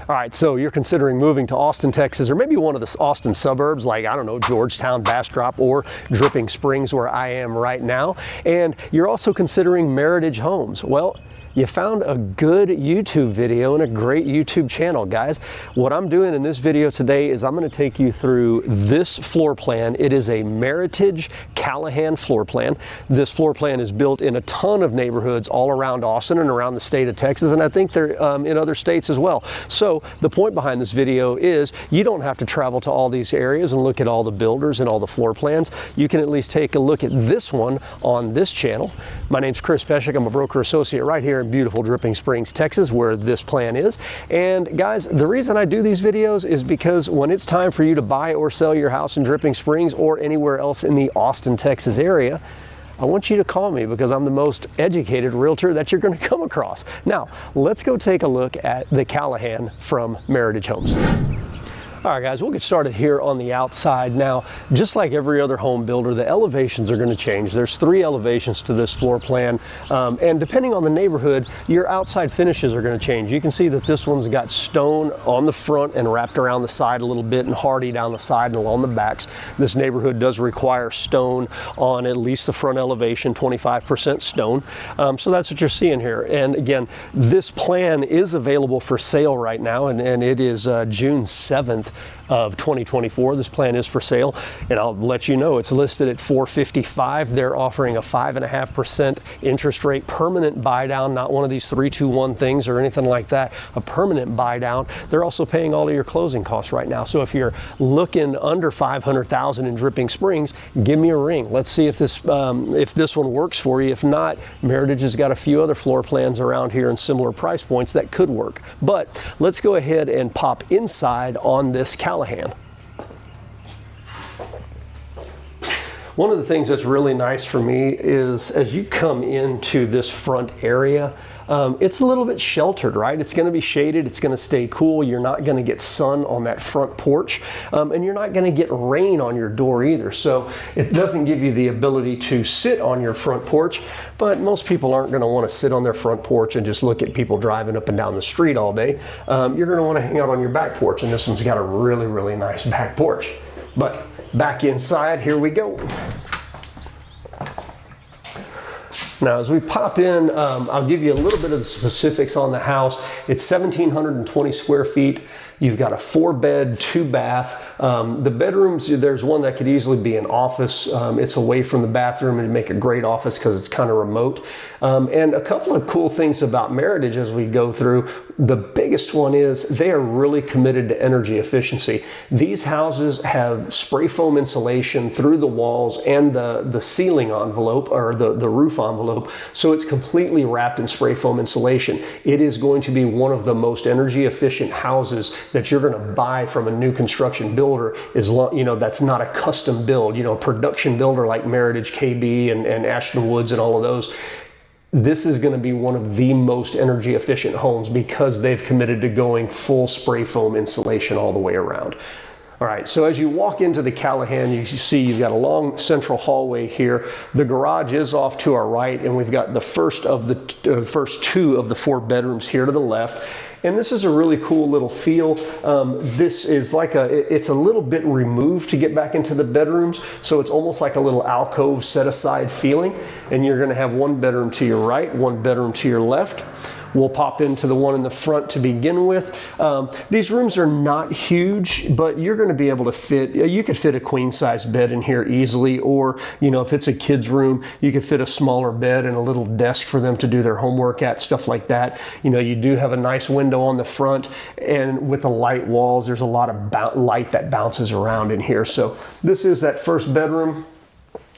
All right, so you're considering moving to Austin, Texas, or maybe one of the Austin suburbs like, I don't know, Georgetown, Bastrop, or Dripping Springs where I am right now, and you're also considering Meritage Homes. Well, you found a good YouTube video and a great YouTube channel, guys. What I'm doing in this video today is I'm going to take you through this floor plan. It is a Meritage Callahan floor plan. This floor plan is built in a ton of neighborhoods all around Austin and around the state of Texas, and I think they're in other states as well. So the point behind this video is you don't have to travel to all these areas and look at all the builders and all the floor plans. You can at least take a look at this one on this channel. My name's Chris Pesek. I'm a broker associate right here in beautiful Dripping Springs, Texas, where this plan is. And guys, the reason I do these videos is because when it's time for you to buy or sell your house in Dripping Springs or anywhere else in the Austin, Texas area, I want you to call me because I'm the most educated realtor that you're going to come across. Now, let's go take a look at the Callahan from Meritage Homes. All right, guys, we'll get started here on the outside. Now, just like every other home builder, the elevations are going to change. There's 3 elevations to this floor plan, and depending on the neighborhood, your outside finishes are going to change. You can see that this one's got stone on the front and wrapped around the side a little bit, and hardy down the side and along the backs. This neighborhood does require stone on at least the front elevation, 25% stone. So that's what you're seeing here. And again, this plan is available for sale right now, and it is June 7th. Of 2024. This plan is for sale, and I'll let you know it's listed at $455,000. They're offering a 5.5% interest rate, permanent buy down, not one of these 3-2-1 things or anything like that, a permanent buy down. They're also paying all of your closing costs right now. So if you're looking under $500,000 in Dripping Springs, give me a ring. Let's see if this one works for you. If not, Meritage has got a few other floor plans around here in similar price points that could work. But let's go ahead and pop inside on this Callahan. One of the things that's really nice for me is as you come into this front area, it's a little bit sheltered, right? It's going to be shaded, it's going to stay cool, you're not going to get sun on that front porch, and you're not going to get rain on your door either. So it doesn't give you the ability to sit on your front porch, but most people aren't going to want to sit on their front porch and just look at people driving up and down the street all day. You're going to want to hang out on your back porch, and this one's got a really, really nice back porch. But back inside, here we go. Now, as we pop in, I'll give you a little bit of the specifics on the house. It's 1,720 square feet. You've got a 4-bed, 2-bath. The bedrooms, there's one that could easily be an office. It's away from the bathroom and make a great office because it's kind of remote. And a couple of cool things about Meritage as we go through. The biggest one is they are really committed to energy efficiency. These houses have spray foam insulation through the walls and the ceiling envelope or the roof envelope. So it's completely wrapped in spray foam insulation. It is going to be one of the most energy efficient houses that you're going to buy from a new construction builder. That's not a custom build, a production builder like Meritage, KB, and Ashton Woods and all of those. This is going to be one of the most energy efficient homes because they've committed to going full spray foam insulation all the way around. All right, so as you walk into the Callahan, you see you've got a long central hallway here. The garage is off to our right, and we've got the first 2 of the 4 bedrooms here to the left. And this is a really cool little feel. This is it's a little bit removed to get back into the bedrooms, so it's almost like a little alcove set aside feeling. And you're gonna have 1 bedroom to your right, 1 bedroom to your left. We'll pop into the one in the front to begin with. These rooms are not huge, but you're going to be able to you could fit a queen size bed in here easily, or if it's a kid's room, you could fit a smaller bed and a little desk for them to do their homework at, stuff like that. You do have a nice window on the front, and with the light walls, there's a lot of light that bounces around in here. So this is that first bedroom.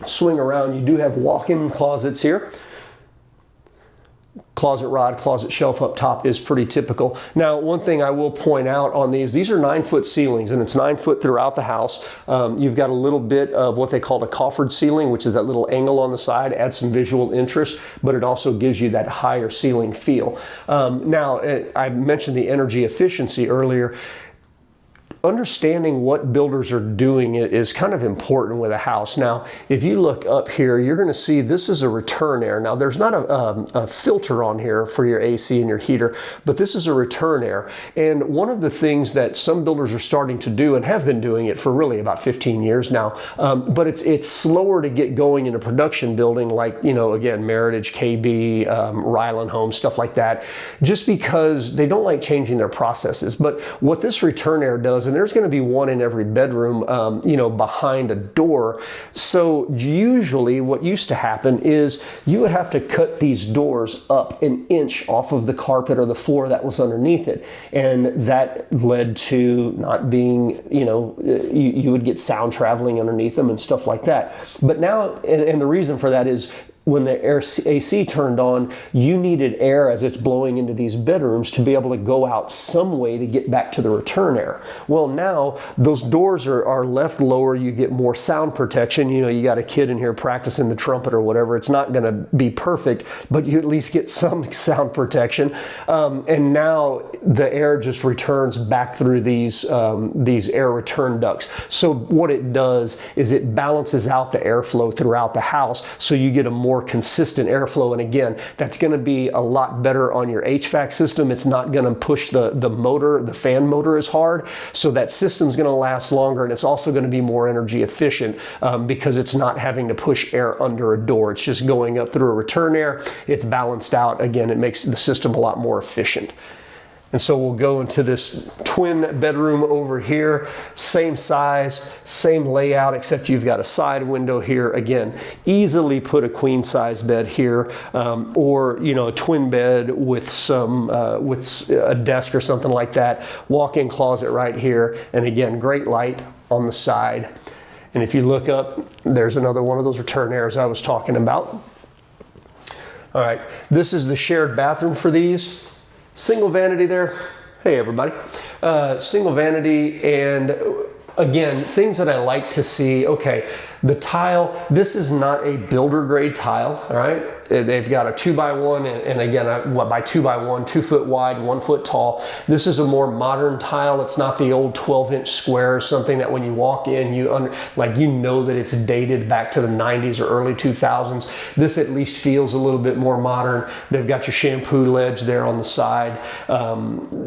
Swing around, you do have walk-in closets here. Closet rod, closet shelf up top is pretty typical. Now, one thing I will point out on these are 9-foot ceilings, and it's 9 foot throughout the house. You've got a little bit of what they call a coffered ceiling, which is that little angle on the side, adds some visual interest, but it also gives you that higher ceiling feel. Now, I mentioned the energy efficiency earlier. understanding what builders are doing is kind of important with a house. Now, if you look up here, you're going to see this is a return air. Now, there's not a filter on here for your AC and your heater, but this is a return air. And one of the things that some builders are starting to do, and have been doing it for really about 15 years now, but it's slower to get going in a production building like, you know, again, Meritage, KB, Ryland Homes, stuff like that, just because they don't like changing their processes. But what this return air does, and there's going to be one in every bedroom, you know, behind a door. So usually what used to happen is you would have to cut these doors up an inch off of the carpet or the floor that was underneath it. And that led to not being, you know, you would get sound traveling underneath them and stuff like that. But now, and the reason for that is when the AC turned on, you needed air as it's blowing into these bedrooms to be able to go out some way to get back to the return air. Well, now those doors are left lower. You get more sound protection. You know, you got a kid in here practicing the trumpet or whatever. It's not going to be perfect, but you at least get some sound protection. And now the air just returns back through these air return ducts. So what it does is it balances out the airflow throughout the house, so you get a more consistent airflow. And again, that's going to be a lot better on your HVAC system. It's not going to push the motor, the fan motor as hard. So that system's going to last longer, and it's also going to be more energy efficient because it's not having to push air under a door. It's just going up through a return air. It's balanced out. Again, it makes the system a lot more efficient. And so we'll go into this twin bedroom over here, same size, same layout, except you've got a side window here. Again, easily put a queen size bed here, or, you know, a twin bed with some, with a desk or something like that. Walk-in closet right here. And again, great light on the side. And if you look up, there's another one of those return airs I was talking about. All right, this is the shared bathroom for these. Single vanity there. Hey everybody. Single vanity, and again, things that I like to see. Okay, the tile, this is not a builder grade tile, all right? They've got a 2x1, and again, by 2x1, 2 foot wide, 1 foot tall. This is a more modern tile. It's not the old 12-inch square or something that when you walk in, you know that it's dated back to the 90s or early 2000s. This at least feels a little bit more modern. They've got your shampoo ledge there on the side.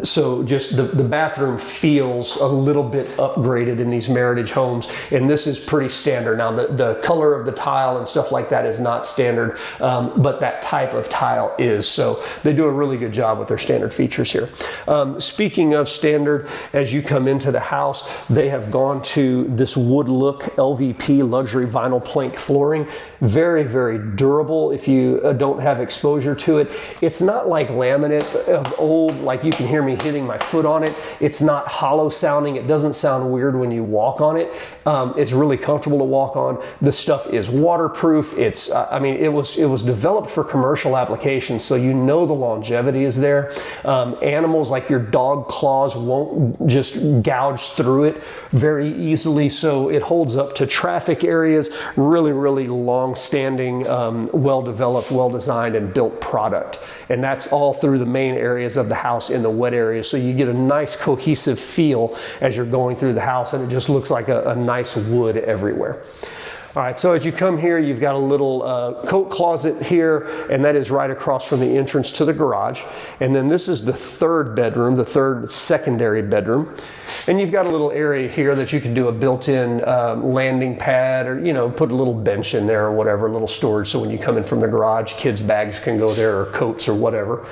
So just the bathroom feels a little bit upgraded in these Meritage homes, and this is pretty standard. Now, the color of the tile and stuff like that is not standard, but that type of tile is. So they do a really good job with their standard features here. Speaking of standard, as you come into the house, they have gone to this wood look LVP luxury vinyl plank flooring. Very, very durable if you don't have exposure to it. It's not like laminate of old, like you can hear me hitting my foot on it. It's not hollow sounding. It doesn't sound weird when you walk on it. It's really comfortable to walk on. The stuff is waterproof. It's, I mean, it was developed for commercial applications, so you know the longevity is there. Animals like your dog claws won't just gouge through it very easily, so it holds up to traffic areas. Really, really long-standing, well-developed, well-designed, and built product. And that's all through the main areas of the house in the wet areas, so you get a nice cohesive feel as you're going through the house, and it just looks like a nice wood everywhere. All right, so as you come here, you've got a little coat closet here, and that is right across from the entrance to the garage. And then this is the third bedroom, the third secondary bedroom. And you've got a little area here that you can do a built-in landing pad, or, you know, put a little bench in there or whatever, a little storage, so when you come in from the garage, kids' bags can go there, or coats or whatever.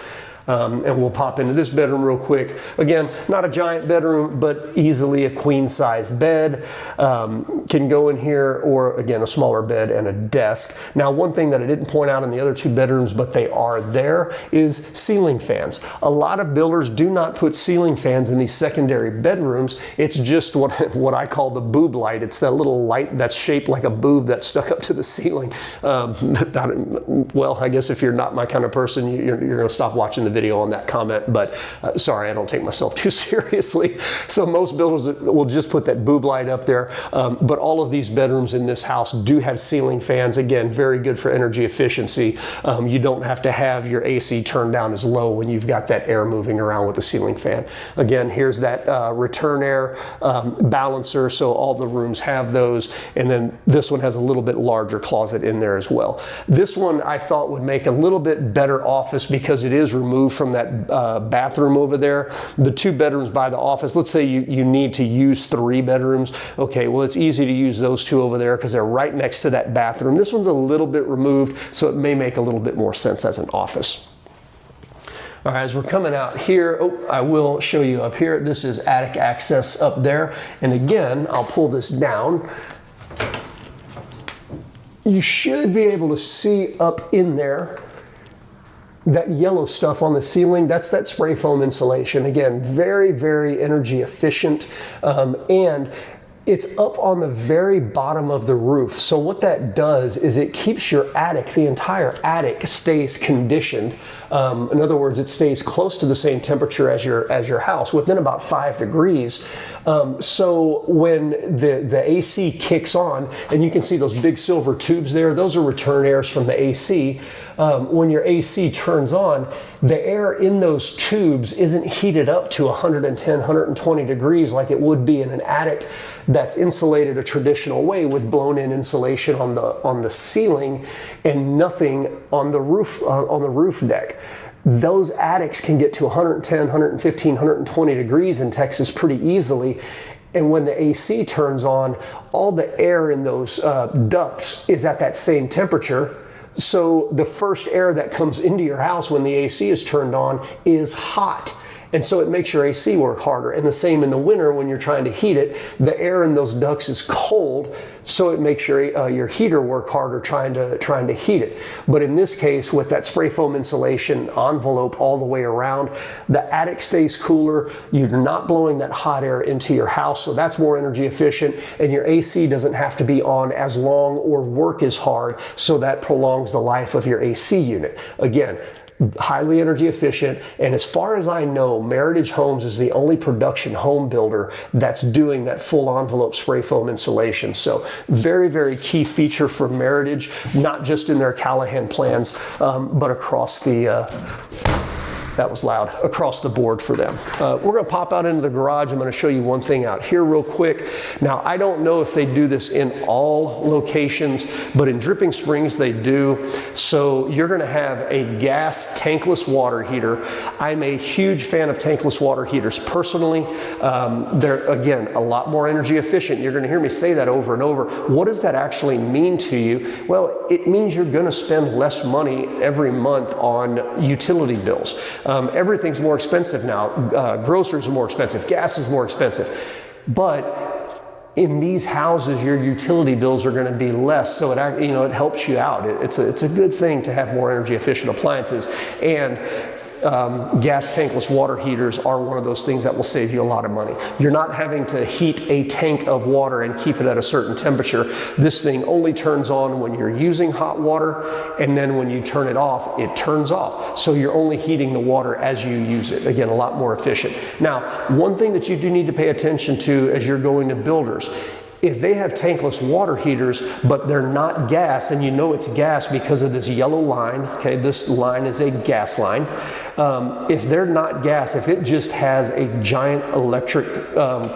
And we'll pop into this bedroom real quick. Again, not a giant bedroom, but easily a queen-size bed. Can go in here, or again, a smaller bed and a desk. Now, one thing that I didn't point out in the other two bedrooms, but they are there, is ceiling fans. A lot of builders do not put ceiling fans in these secondary bedrooms. It's just what I call the boob light. It's that little light that's shaped like a boob that's stuck up to the ceiling. Well, I guess if you're not my kind of person, you're going to stop watching the video video on that comment, but sorry, I don't take myself too seriously. So most builders will just put that boob light up there, but all of these bedrooms in this house do have ceiling fans. Again, very good for energy efficiency. You don't have to have your AC turned down as low when you've got that air moving around with the ceiling fan. Again, here's that return air balancer, so all the rooms have those, and then this one has a little bit larger closet in there as well. This one I thought would make a little bit better office because it is removed from that bathroom over there. The 2 bedrooms by the office, let's say you need to use 3 bedrooms. Okay, well, it's easy to use those 2 over there because they're right next to that bathroom. This one's a little bit removed, so it may make a little bit more sense as an office. All right, as we're coming out here, I will show you up here. This is attic access up there. And again, I'll pull this down. You should be able to see up in there that yellow stuff on the ceiling. That's that spray foam insulation. Again, very, very energy efficient. And it's up on the very bottom of the roof. So what that does is it keeps your attic, the entire attic stays conditioned. In other words, it stays close to the same temperature as your house, within about 5 degrees. So when the AC kicks on, and you can see those big silver tubes there, those are return airs from the AC. When your AC turns on, the air in those tubes isn't heated up to 110, 120 degrees like it would be in an attic that's insulated a traditional way with blown-in insulation on the ceiling and nothing on the roof deck. Those attics can get to 110, 115, 120 degrees in Texas pretty easily. And when the AC turns on, all the air in those ducts is at that same temperature. So the first air that comes into your house when the AC is turned on is hot. And so it makes your AC work harder. And the same in the winter when you're trying to heat it, the air in those ducts is cold, so it makes your heater work harder trying to heat it. But in this case, with that spray foam insulation envelope all the way around, the attic stays cooler. You're not blowing that hot air into your house, so that's more energy efficient, and your AC doesn't have to be on as long or work as hard, so that prolongs the life of your AC unit. Again, highly energy efficient, and as far as I know, Meritage Homes is the only production home builder that's doing that full envelope spray foam insulation. So very, very key feature for Meritage, not just in their Callahan plans, but across the that was loud, across the board for them. We're gonna pop out into the garage. I'm gonna show you one thing out here real quick. Now, I don't know if they do this in all locations, but in Dripping Springs they do. So you're gonna have a gas tankless water heater. I'm a huge fan of tankless water heaters personally. They're, again, a lot more energy efficient. You're gonna hear me say that over and over. What does that actually mean to you? Well, it means you're gonna spend less money every month on utility bills. Everything's more expensive now. Groceries are more expensive. Gas is more expensive. But in these houses, your utility bills are going to be less, so it helps you out. It's a good thing to have more energy efficient appliances. And gas tankless water heaters are one of those things that will save you a lot of money. You're not having to heat a tank of water and keep it at a certain temperature. This thing only turns on when you're using hot water, and then when you turn it off, it turns off. So you're only heating the water as you use it. Again, a lot more efficient. Now, one thing that you do need to pay attention to as you're going to builders, if they have tankless water heaters, but they're not gas, and you know it's gas because of this yellow line, okay, this line is a gas line. If they're not gas, if it just has a giant electric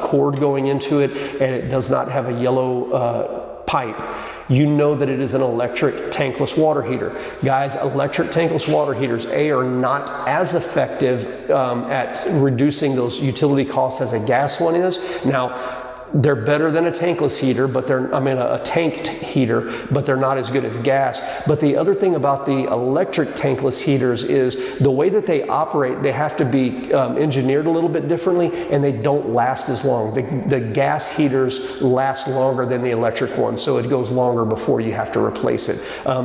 cord going into it and it does not have a yellow pipe, you know that it is an electric tankless water heater. Guys, electric tankless water heaters, are not as effective at reducing those utility costs as a gas one is. Now, they're better than a tankless heater, but a tanked heater, but they're not as good as gas. But the other thing about the electric tankless heaters is the way that they operate, they have to be engineered a little bit differently, and they don't last as long. The gas heaters last longer than the electric ones, so it goes longer before you have to replace it.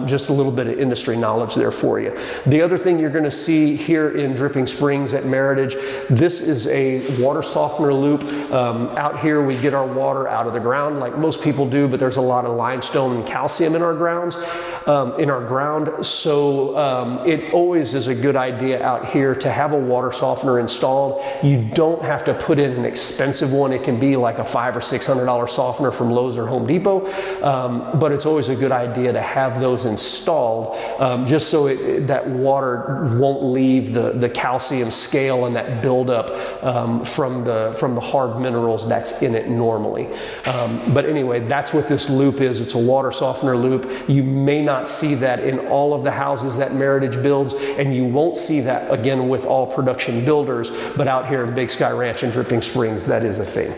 Just a little bit of industry knowledge there for you. The other thing you're gonna see here in Dripping Springs at Meritage, this is a water softener loop. Out here we get our water out of the ground like most people do, but there's a lot of limestone and calcium in our ground. So it always is a good idea out here to have a water softener installed. You don't have to put in an expensive one. It can be like a $500 or $600 softener from Lowe's or Home Depot, but it's always a good idea to have those installed just so that water won't leave the calcium scale and that buildup from the hard minerals that's in it normally. But anyway, that's what this loop is. It's a water softener loop. You may not see that in all of the houses that Meritage builds, and you won't see that again with all production builders, but out here in Big Sky Ranch and Dripping Springs, that is a thing.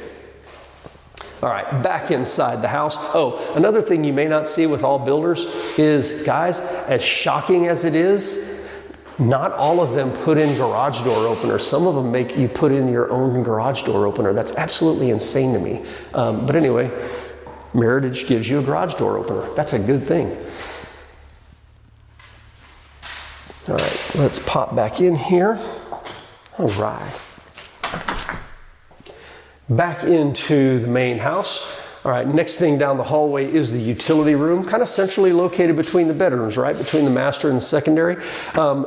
All right, back inside the house. Oh, another thing you may not see with all builders is, guys, as shocking as it is, not all of them put in garage door openers. Some of them make you put in your own garage door opener. That's absolutely insane to me. But anyway, Meritage gives you a garage door opener. That's a good thing. All right, let's pop back in here. All right. Back into the main house. All right, next thing down the hallway is the utility room, kind of centrally located between the bedrooms, right? Between the master and the secondary.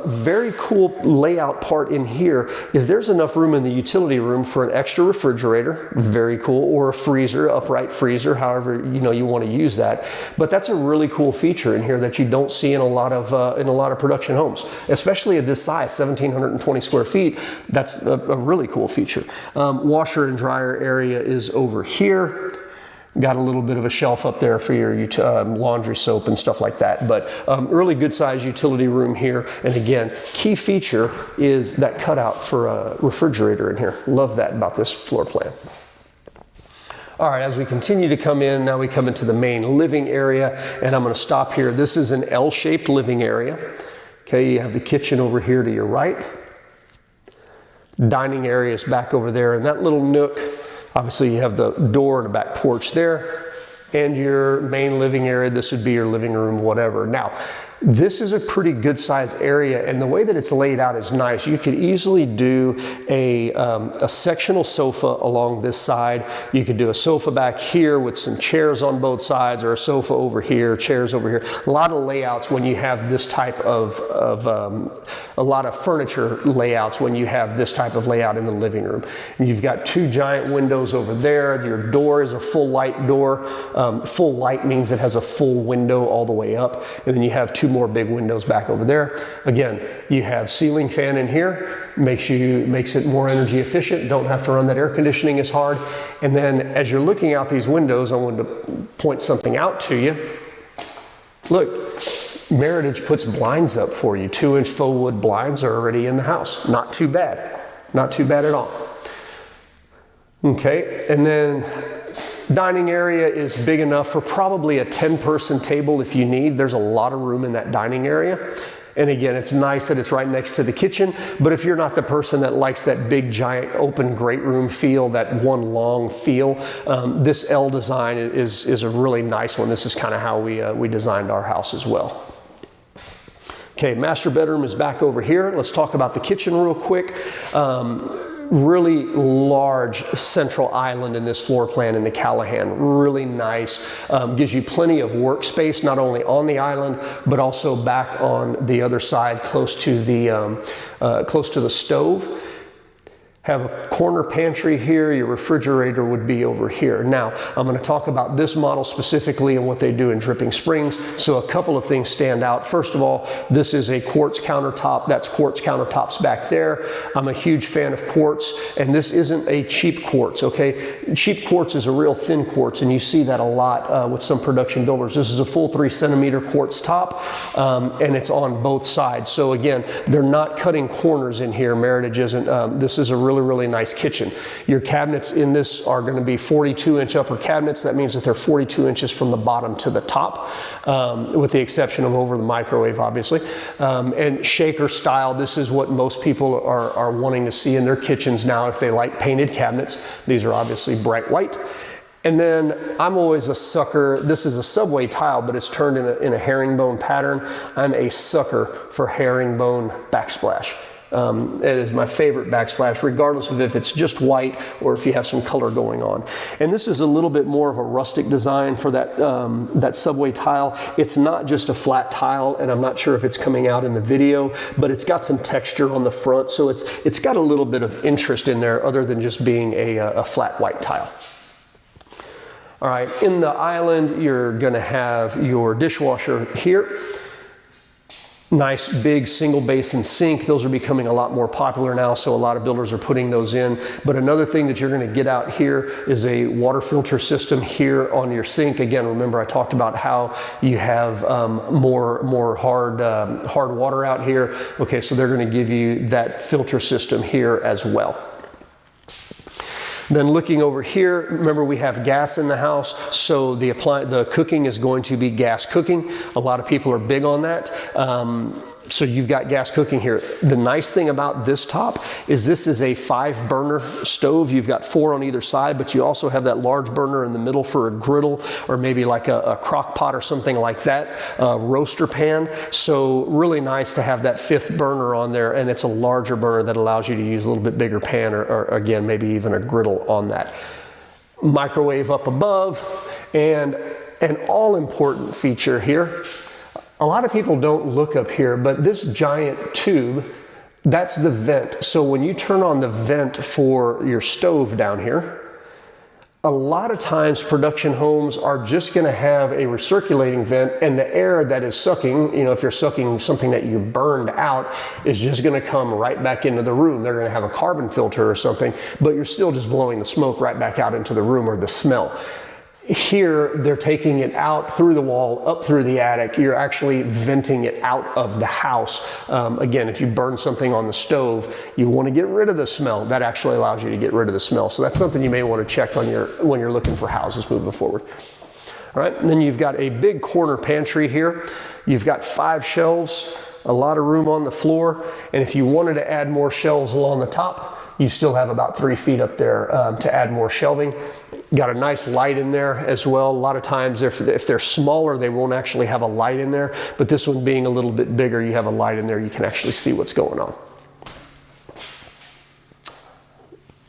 Very cool layout part in here is there's enough room in the utility room for an extra refrigerator, very cool, or a freezer, upright freezer, however you want to use that. But that's a really cool feature in here that you don't see in a lot of production homes, especially at this size, 1,720 square feet. That's a really cool feature. Washer and dryer area is over here. Got a little bit of a shelf up there for your laundry soap and stuff like that, but really good size utility room here. And again, key feature is that cutout for a refrigerator in here. Love that about this floor plan. All right, as we continue to come in, now we come into the main living area, and I'm going to stop here. This is an L-shaped living area. Okay, you have the kitchen over here to your right. Dining area is back over there, and that little nook, obviously you have the door and a back porch there, and your main living area. This would be your living room, whatever. Now, this is a pretty good size area, and the way that it's laid out is nice. You could easily do a sectional sofa along this side. You could do a sofa back here with some chairs on both sides, or a sofa over here, chairs over here. A lot of layouts when you have this type of a lot of furniture layouts when you have this type of layout in the living room. And you've got two giant windows over there. Your door is a full light door. Full light means it has a full window all the way up, and then you have two more big windows back over there. Again, you have ceiling fan in here, makes it more energy efficient. Don't have to run that air conditioning as hard. And then as you're looking out these windows, I wanted to point something out to you. Look, Meritage puts blinds up for you. 2-inch faux wood blinds are already in the house. Not too bad. Not too bad at all. Okay, and then dining area is big enough for probably a 10-person table if you need. There's a lot of room in that dining area. And again, it's nice that it's right next to the kitchen, but if you're not the person that likes that big, giant, open great room feel, that one long feel, this L design is a really nice one. This is kind of how we designed our house as well. Okay, master bedroom is back over here. Let's talk about the kitchen real quick. Really large central island in this floor plan in the Callahan. Really nice. Gives you plenty of workspace, not only on the island, but also back on the other side, close to the stove. Have a corner pantry here. Your refrigerator would be over here. Now, I'm going to talk about this model specifically and what they do in Dripping Springs. So a couple of things stand out. First of all, this is a quartz countertop. That's quartz countertops back there. I'm a huge fan of quartz, and this isn't a cheap quartz, okay? Cheap quartz is a real thin quartz, and you see that a lot with some production builders. This is a full 3-centimeter quartz top, and it's on both sides. So again, they're not cutting corners in here. Meritage isn't. This is a really nice kitchen. Your cabinets in this are going to be 42-inch upper cabinets. That means that they're 42 inches from the bottom to the top, with the exception of over the microwave, obviously. And shaker style, this is what most people are wanting to see in their kitchens now if they like painted cabinets. These are obviously bright white. And then I'm always a sucker. This is a subway tile, but it's turned in a herringbone pattern. I'm a sucker for herringbone backsplash. It is my favorite backsplash, regardless of if it's just white or if you have some color going on. And this is a little bit more of a rustic design for that, that subway tile. It's not just a flat tile, and I'm not sure if it's coming out in the video, but it's got some texture on the front, so it's got a little bit of interest in there other than just being a flat white tile. All right, in the island, you're gonna have your dishwasher here. Nice big single basin sink. Those are becoming a lot more popular now, so a lot of builders are putting those in. But another thing that you're going to get out here is a water filter system here on your sink. Again, remember I talked about how you have more hard water out here. Okay, so they're going to give you that filter system here as well. Then looking over here, remember we have gas in the house, so the cooking is going to be gas cooking. A lot of people are big on that. So you've got gas cooking here. The nice thing about this top is this is a 5-burner stove. You've got 4 on either side, but you also have that large burner in the middle for a griddle or maybe like a crock pot or something like that, roaster pan. So really nice to have that 5th burner on there, and it's a larger burner that allows you to use a little bit bigger pan or again, maybe even a griddle on that. Microwave up above, and an all-important feature here. A lot of people don't look up here, but this giant tube, that's the vent. So when you turn on the vent for your stove down here, a lot of times production homes are just going to have a recirculating vent, and the air that is sucking, you know, if you're sucking something that you burned out, is just going to come right back into the room. They're going to have a carbon filter or something, but you're still just blowing the smoke right back out into the room, or the smell. Here, they're taking it out through the wall, up through the attic. You're actually venting it out of the house. Again, if you burn something on the stove, you want to get rid of the smell. That actually allows you to get rid of the smell. So that's something you may want to check on when you're looking for houses moving forward. All right, and then you've got a big corner pantry here. You've got 5 shelves, a lot of room on the floor. And if you wanted to add more shelves along the top, you still have about 3 feet up there to add more shelving. Got a nice light in there as well. A lot of times if they're smaller, they won't actually have a light in there, but this one being a little bit bigger, you have a light in there, you can actually see what's going on.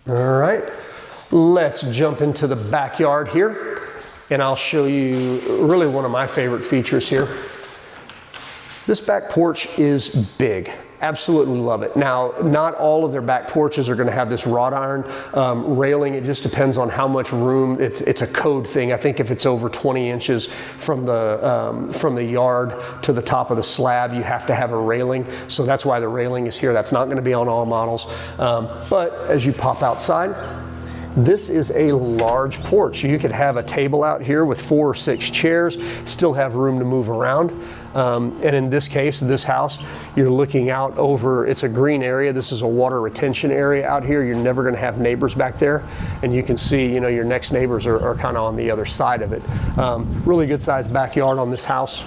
All right, let's jump into the backyard here, and I'll show you really one of my favorite features here. This back porch is big. Absolutely love it. Now, not all of their back porches are going to have this wrought iron railing. It just depends on how much room. It's a code thing. I think if it's over 20 inches from the yard to the top of the slab, you have to have a railing. So that's why the railing is here. That's not going to be on all models. But as you pop outside, this is a large porch. You could have a table out here with 4 or 6 chairs, still have room to move around. And in this case, this house, you're looking out over, it's a green area. This is a water retention area out here. You're never going to have neighbors back there. And you can see, you know, your next neighbors are kind of on the other side of it. Really good sized backyard on this house.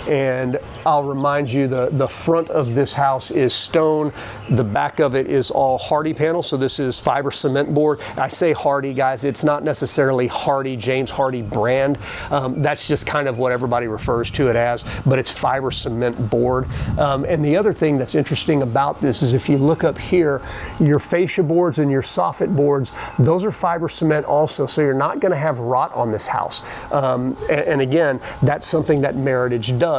And I'll remind you, the front of this house is stone. The back of it is all Hardy panel. So this is fiber cement board. I say Hardy, guys. It's not necessarily Hardy, James Hardy brand. That's just kind of what everybody refers to it as, but it's fiber cement board. And the other thing that's interesting about this is if you look up here, your fascia boards and your soffit boards, those are fiber cement also. So you're not going to have rot on this house. And again, that's something that Meritage does,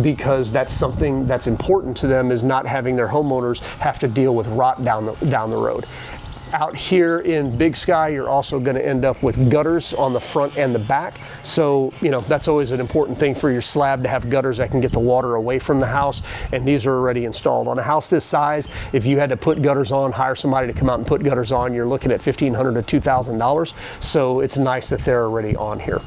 because that's something that's important to them, is not having their homeowners have to deal with rot down the road. Out here in Big Sky, you're also going to end up with gutters on the front and the back. So, you know, that's always an important thing for your slab, to have gutters that can get the water away from the house. And these are already installed. On a house this size, if you had to put gutters on, hire somebody to come out and put gutters on, you're looking at $1,500 to $2,000. So it's nice that they're already on here.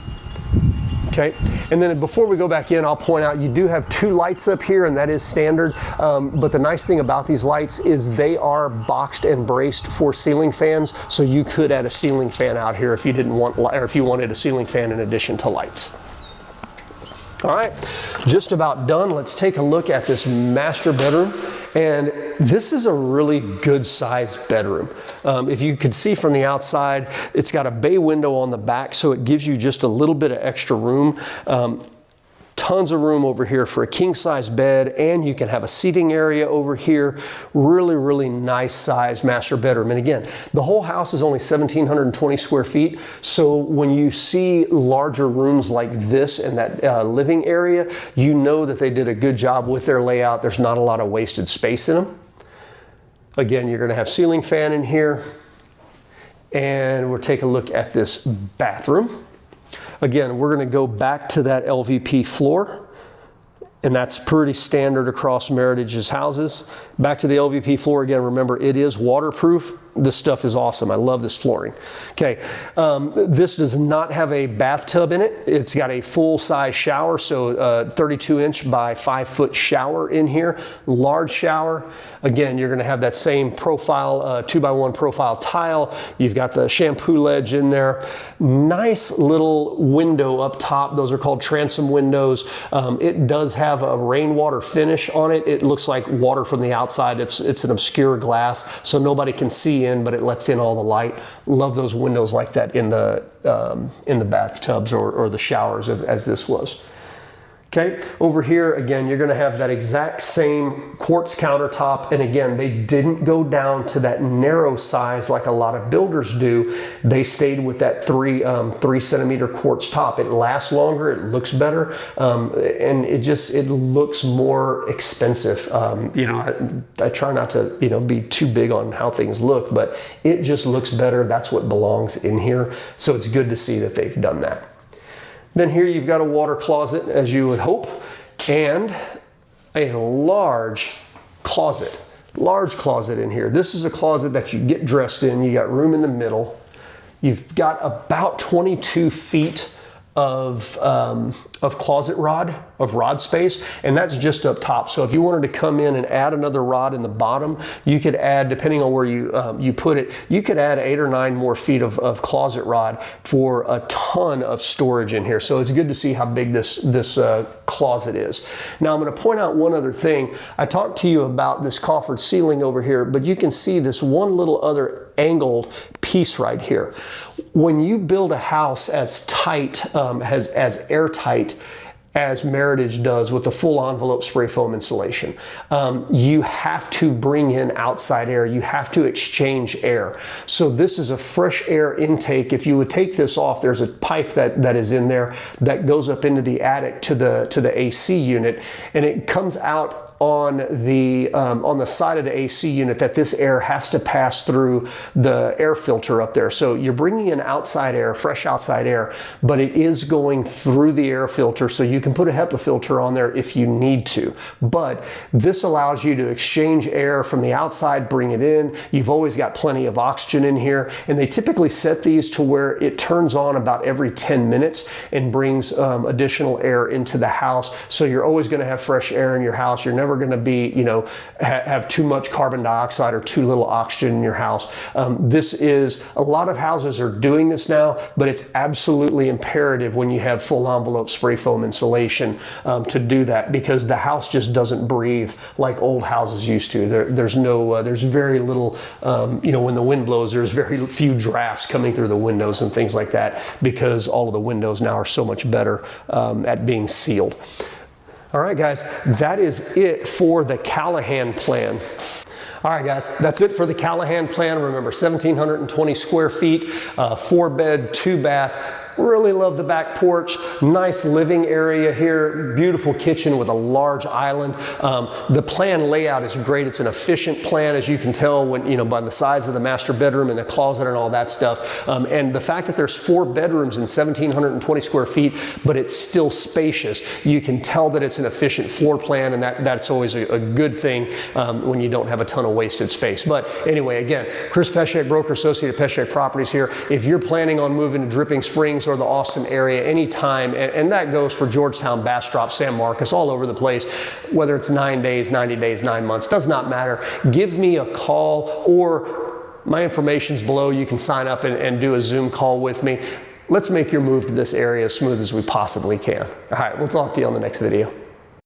Okay, and then before we go back in, I'll point out you do have 2 lights up here, and that is standard. But the nice thing about these lights is they are boxed and braced for ceiling fans, so you could add a ceiling fan out here if you didn't want, or if you wanted a ceiling fan in addition to lights. All right, just about done. Let's take a look at this master bedroom. And this is a really good sized bedroom. If you could see from the outside, it's got a bay window on the back, so it gives you just a little bit of extra room. Tons of room over here for a king-size bed, and you can have a seating area over here. Really, really nice size master bedroom. And again, the whole house is only 1,720 square feet. So when you see larger rooms like this in that living area, you know that they did a good job with their layout. There's not a lot of wasted space in them. Again, you're going to have ceiling fan in here. And we'll take a look at this bathroom. Again, we're going to go back to that LVP floor, and that's pretty standard across Meritage's houses. Back to the LVP floor again. Remember, it is waterproof. This stuff is awesome. I love this flooring. Okay, this does not have a bathtub in it. It's got a full-size shower, so 32-inch by 5-foot shower in here. Large shower. Again, you're going to have that same profile, 2x1 profile tile. You've got the shampoo ledge in there. Nice little window up top. Those are called transom windows. It does have a rainwater finish on it. It looks like water from the outside. It's an obscure glass, so nobody can see in, but it lets in all the light. Love those windows like that in the bathtubs or the showers as this was. Okay, over here, again, you're going to have that exact same quartz countertop. And again, they didn't go down to that narrow size like a lot of builders do. They stayed with that 3-centimeter quartz top. It lasts longer, it looks better, and it looks more expensive. You know, I try not to, you know, be too big on how things look, but it just looks better. That's what belongs in here. So it's good to see that they've done that. Then here you've got a water closet, as you would hope, and a large closet in here. This is a closet that you get dressed in. You got room in the middle. You've got about 22 feet of closet rod space, and that's just up top. So if you wanted to come in and add another rod in the bottom, you could add, depending on where you put it, you could add 8 or 9 more feet of closet rod for a ton of storage in here. So it's good to see how big this closet is. Now I'm going to point out one other thing. I talked to you about this coffered ceiling over here, but you can see this one little other angled piece right here. When you build a house as tight, as airtight as Meritage does with the full envelope spray foam insulation, you have to bring in outside air. You have to exchange air. So this is a fresh air intake. If you would take this off, there's a pipe that is in there that goes up into the attic to the AC unit, and it comes out on the side of the AC unit that this air has to pass through the air filter up there. So you're bringing in outside air, fresh outside air, but it is going through the air filter, so you can put a HEPA filter on there if you need to. But this allows you to exchange air from the outside, bring it in. You've always got plenty of oxygen in here, and they typically set these to where it turns on about every 10 minutes and brings additional air into the house. So you're always going to have fresh air in your house. You're never going to be, you know, have too much carbon dioxide or too little oxygen in your house. This is, a lot of houses are doing this now, but it's absolutely imperative when you have full envelope spray foam insulation to do that, because the house just doesn't breathe like old houses used to. There's very little, you know, when the wind blows, there's very few drafts coming through the windows and things like that, because all of the windows now are so much better at being sealed. All right, guys, that is it for the Callahan plan. All right, guys, that's it for the Callahan plan. Remember, 1,720 square feet, 4-bed, 2-bath. Really love the back porch. Nice living area here. Beautiful kitchen with a large island. The plan layout is great. It's an efficient plan, as you can tell when, you know, by the size of the master bedroom and the closet and all that stuff. And the fact that there's 4 bedrooms in 1,720 square feet, but it's still spacious, you can tell that it's an efficient floor plan, and that's always a good thing when you don't have a ton of wasted space. But anyway, again, Chris Pesek, broker associate at Pesek Properties here. If you're planning on moving to Dripping Springs or the Austin area anytime, and that goes for Georgetown, Bastrop, San Marcos, all over the place, whether it's 9 days, 90 days, 9 months, does not matter. Give me a call, or my information's below. You can sign up and do a Zoom call with me. Let's make your move to this area as smooth as we possibly can. All right, we'll talk to you on the next video.